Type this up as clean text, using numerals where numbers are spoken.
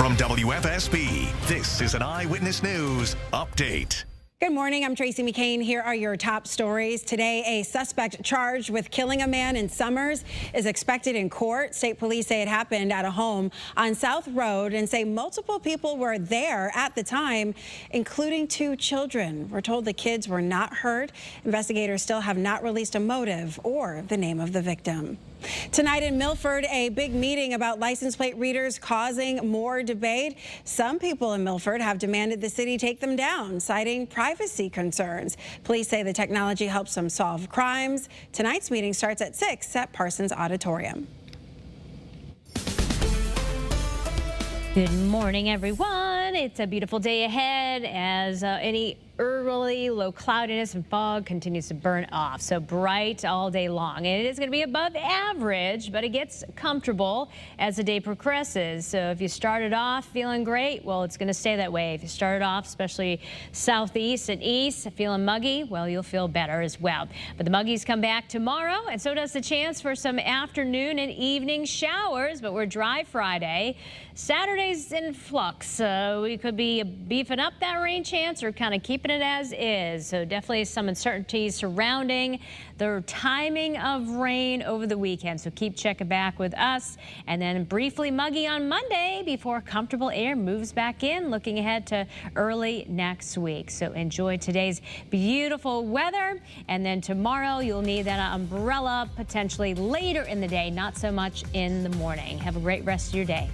From WFSB, this is an Eyewitness News update. Good morning. I'm Tracy McCain. Here are your top stories. Today, a suspect charged with killing a man in Summers is expected in court. State police say it happened at a home on South Road and say multiple people were there at the time, including 2 children. We're told the kids were not hurt. Investigators still have not released a motive or the name of the victim. Tonight in Milford, a big meeting about license plate readers causing more debate. Some people in Milford have demanded the city take them down, citing privacy concerns. Police say the technology helps them solve crimes. Tonight's meeting starts at 6 at Parsons Auditorium. Good morning, everyone. It's a beautiful day ahead as any early low cloudiness and fog continues to burn off. So bright all day long. And it is going to be above average, but it gets comfortable as the day progresses. So if you started off feeling great, well, it's going to stay that way. If you started off, especially southeast and east, feeling muggy, well, you'll feel better as well. But the muggies come back tomorrow, and so does the chance for some afternoon and evening showers. But we're dry Friday. Saturday's in flux. We could be beefing up that rain chance or kind of keeping it as is. So definitely some uncertainties surrounding the timing of rain over the weekend. So keep checking back with us. And then briefly muggy on Monday before comfortable air moves back in, looking ahead to early next week. So enjoy today's beautiful weather. And then tomorrow you'll need that umbrella potentially later in the day, not so much in the morning. Have a great rest of your day.